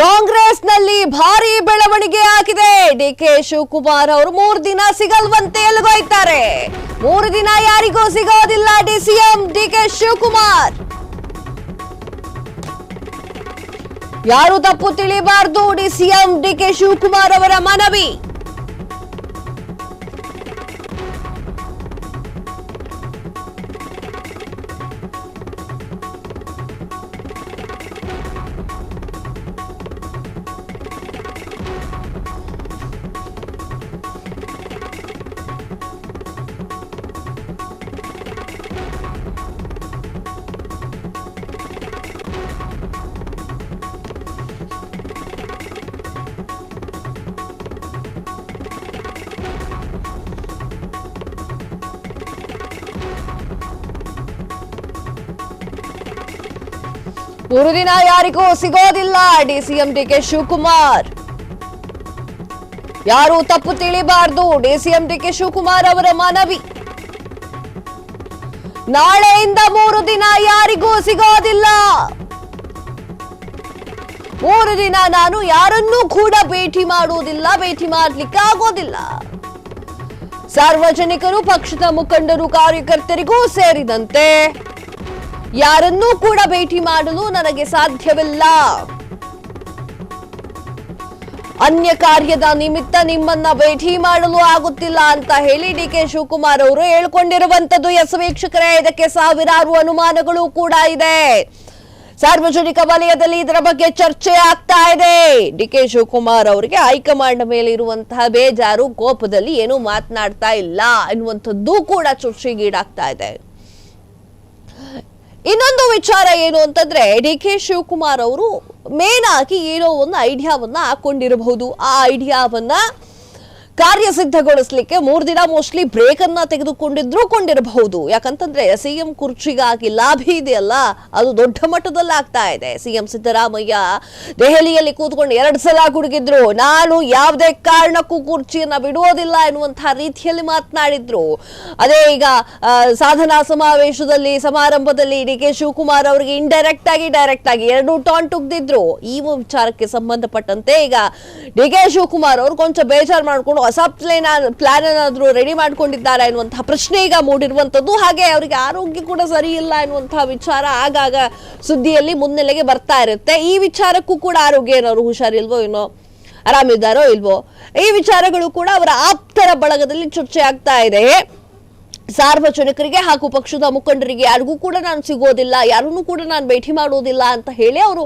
ಕಾಂಗ್ರೆಸ್ನಲ್ಲಿ ಭಾರಿ ಬೆಳವಣಿಗೆ ಆಗಿದೆ. ಡಿಕೆ ಶಿವಕುಮಾರ್ ಅವರು 3 ದಿನ ಸಿಗಲ್ವಂತೆ ಎಲ್ಲಿಗೋಯ್ತಾರೆ. 3 ದಿನ ಯಾರಿಗೂ ಸಿಗೋದಿಲ್ಲ ಡಿಸಿಎಂ ಡಿಕೆ ಶಿವಕುಮಾರ್. ಯಾರು ತಪ್ಪು ತಿಳಿಬಾರದು ಡಿಸಿಎಂ ಡಿಕೆ ಶಿವಕುಮಾರ್ ಅವರ ಮನವಿ. ಮೂರು ದಿನ ಯಾರಿಗೂ ಸಿಗೋದಿಲ್ಲ ಡಿಸಿಎಂ ಡಿಕೆ ಶಿವಕುಮಾರ್. ಯಾರು ತಪ್ಪು ತಿಳಿಬಾರದು ಡಿಸಿಎಂ ಡಿಕೆ ಶಿವಕುಮಾರ್ ಅವರ ಮನವಿ. ನಾಳೆಯಿಂದ 3 ದಿನ ಯಾರಿಗೂ ಸಿಗೋದಿಲ್ಲ. 3 ದಿನ ನಾನು ಯಾರನ್ನೂ ಕೂಡ ಭೇಟಿ ಮಾಡುವುದಿಲ್ಲ, ಭೇಟಿ ಮಾಡಲಿಕ್ಕೆ ಆಗೋದಿಲ್ಲ. ಸಾರ್ವಜನಿಕರು, ಪಕ್ಷದ ಮುಖಂಡರು, ಕಾರ್ಯಕರ್ತರಿಗೂ ಸೇರಿದಂತೆ ಯಾರನ್ನೂ ಕೂಡ ಭೇಟಿ ಮಾಡಲು ನನಗೆ ಸಾಧ್ಯವಿಲ್ಲ. ಅನ್ಯ ಕಾರ್ಯದ ನಿಮಿತ್ತ ನಿಮ್ಮನ್ನ ಭೇಟಿ ಮಾಡಲು ಆಗುತ್ತಿಲ್ಲ ಅಂತ ಹೇಳಿ ಡಿಕೆ ಶಿವಕುಮಾರ್ ಅವರು ಹೇಳ್ಕೊಂಡಿರುವಂತದ್ದು. ಎಸ್ ವೀಕ್ಷಕರೇ, ಇದಕ್ಕೆ ಸಾವಿರಾರು ಅನುಮಾನಗಳು ಕೂಡ ಇದೆ. ಸಾರ್ವಜನಿಕ ವಲಯದಲ್ಲಿ ಇದರ ಬಗ್ಗೆ ಚರ್ಚೆ ಆಗ್ತಾ ಇದೆ. ಡಿಕೆ ಶಿವಕುಮಾರ್ ಅವರಿಗೆ ಹೈಕಮಾಂಡ್ ಮೇಲೆ ಇರುವಂತಹ ಬೇಜಾರು, ಕೋಪದಲ್ಲಿ ಏನೂ ಮಾತನಾಡ್ತಾ ಇಲ್ಲ ಎನ್ನುವಂಥದ್ದು ಕೂಡ ಚರ್ಚೆಗೀಡಾಗ್ತಾ ಇದೆ. ಇನ್ನೊಂದು ವಿಚಾರ ಏನು ಅಂತಂದ್ರೆ, ಡಿಕೆ ಶಿವಕುಮಾರ್ ಅವರು ಮೇನ್ ಆಗಿ ಏನೋ ಒಂದು ಐಡಿಯಾವನ್ನ ಹಾಕೊಂಡಿರಬಹುದು. ಆ ಐಡಿಯಾವನ್ನ ಕಾರ್ಯಸಿದ್ಧಗೊಳಿಸಲಿಕ್ಕೆ 3 ದಿನ ಮೋಸ್ಟ್ಲಿ ಬ್ರೇಕ್ ಅನ್ನ ಕೊಂಡಿರಬಹುದು. ಯಾಕಂತಂದ್ರೆ ಸಿಎಂ ಕುರ್ಚಿಗಾಗಿ ಲಾಭಿ ಇದೆಯಲ್ಲ, ಅದು ದೊಡ್ಡ ಮಟ್ಟದಲ್ಲಿ ಆಗ್ತಾ ಇದೆ. ಸಿಎಂ ಸಿದ್ದರಾಮಯ್ಯ ದೆಹಲಿಯಲ್ಲಿ ಕೂತ್ಕೊಂಡು 2 ಸಲ ಗುಡುಗಿದ್ರು. ನಾನು ಯಾವುದೇ ಕಾರಣಕ್ಕೂ ಕುರ್ಚಿಯನ್ನ ಬಿಡುವುದಿಲ್ಲ ಎನ್ನುವಂತಹ ರೀತಿಯಲ್ಲಿ ಮಾತನಾಡಿದ್ರು. ಅದೇ ಈಗ ಸಾಧನಾ ಸಮಾವೇಶದಲ್ಲಿ, ಸಮಾರಂಭದಲ್ಲಿ ಡಿಕೆ ಶಿವಕುಮಾರ್ ಅವರಿಗೆ ಇಂಡೈರೆಕ್ಟ್ ಆಗಿ ಡೈರೆಕ್ಟ್ ಆಗಿ 2 ಟಾನ್ ತುಗ್ದಿದ್ರು. ಈ ವಿಚಾರಕ್ಕೆ ಸಂಬಂಧಪಟ್ಟಂತೆ ಈಗ ಡಿಕೆ ಶಿವಕುಮಾರ್ ಅವರು ಕೊಂಚ ಬೇಜಾರು ಮಾಡಿಕೊಂಡು ಹೊಸ ಪ್ಲಾನ್ ಏನಾದ್ರೂ ರೆಡಿ ಮಾಡ್ಕೊಂಡಿದ್ದಾರೆ ಎನ್ನುವಂತಹ ಪ್ರಶ್ನೆ ಈಗ ಮೂಡಿರುವಂತದ್ದು. ಹಾಗೆ ಅವರಿಗೆ ಆರೋಗ್ಯ ಕೂಡ ಸರಿ ಇಲ್ಲ ಎನ್ನುವಂತಹ ವಿಚಾರ ಆಗಾಗ ಸುದ್ದಿಯಲ್ಲಿ ಮುನ್ನೆಲೆಗೆ ಬರ್ತಾ ಇರುತ್ತೆ. ಈ ವಿಚಾರಕ್ಕೂ ಕೂಡ ಆರೋಗ್ಯ ಏನಾದ್ರು ಹುಷಾರಿಲ್ವೋ, ಏನೋ ಆರಾಮಿದ್ದಾರೋ ಇಲ್ವೋ, ಈ ವಿಚಾರಗಳು ಕೂಡ ಅವರ ಆಪ್ತರ ಬಳಗದಲ್ಲಿ ಚರ್ಚೆ ಆಗ್ತಾ ಇದೆ. ಸಾರ್ವಜನಿಕರಿಗೆ ಹಾಗೂ ಪಕ್ಷದ ಮುಖಂಡರಿಗೆ ಯಾರಿಗೂ ಕೂಡ ನಾನು ಸಿಗೋದಿಲ್ಲ, ಯಾರನ್ನೂ ಕೂಡ ನಾನು ಭೇಟಿ ಮಾಡುವುದಿಲ್ಲ ಅಂತ ಹೇಳಿ ಅವರು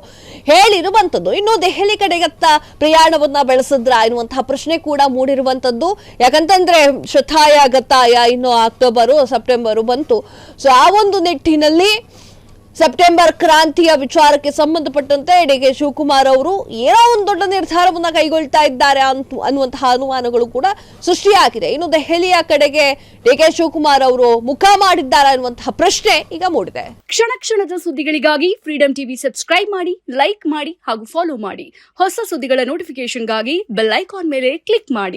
ಹೇಳಿರುವಂತದ್ದು. ಇನ್ನು ದೆಹಲಿ ಕಡೆಗತ್ತ ಪ್ರಯಾಣವನ್ನ ಬೆಳೆಸಿದ್ರ ಎನ್ನುವಂತಹ ಪ್ರಶ್ನೆ ಕೂಡ ಮೂಡಿರುವಂತದ್ದು. ಯಾಕಂತಂದ್ರೆ ಶತಾಯ ಗತಾಯ ಇನ್ನು ಅಕ್ಟೋಬರು ಸೆಪ್ಟೆಂಬರು ಬಂತು. ಸೊ ಆ ಒಂದು ನಿಟ್ಟಿನಲ್ಲಿ ಸೆಪ್ಟೆಂಬರ್ ಕ್ರಾಂತಿಯ ವಿಚಾರಕ್ಕೆ ಸಂಬಂಧಪಟ್ಟಂತೆ ಡಿಕೆ ಶಿವಕುಮಾರ್ ಅವರು ಏನೋ ಒಂದು ದೊಡ್ಡ ನಿರ್ಧಾರವನ್ನ ಕೈಗೊಳ್ತಾ ಇದ್ದಾರೆ ಅನ್ನುವಂತಹ ಅನುಮಾನಗಳು ಕೂಡ ಸೃಷ್ಟಿಯಾಗಿದೆ. ಇನ್ನು ದೆಹಲಿಯ ಕಡೆಗೆ ಡಿಕೆ ಶಿವಕುಮಾರ್ ಅವರು ಮುಖ ಮಾಡಿದ್ದಾರೆ ಅನ್ನುವಂತಹ ಪ್ರಶ್ನೆ ಈಗ ಮೂಡಿದೆ. ಕ್ಷಣ ಕ್ಷಣದ ಸುದ್ದಿಗಳಿಗಾಗಿ ಫ್ರೀಡಂ ಟಿವಿ ಸಬ್ಸ್ಕ್ರೈಬ್ ಮಾಡಿ, ಲೈಕ್ ಮಾಡಿ ಹಾಗೂ ಫಾಲೋ ಮಾಡಿ. ಹೊಸ ಸುದ್ದಿಗಳ ನೋಟಿಫಿಕೇಶನ್ಗಾಗಿ ಬೆಲ್ ಐಕಾನ್ ಮೇಲೆ ಕ್ಲಿಕ್ ಮಾಡಿ.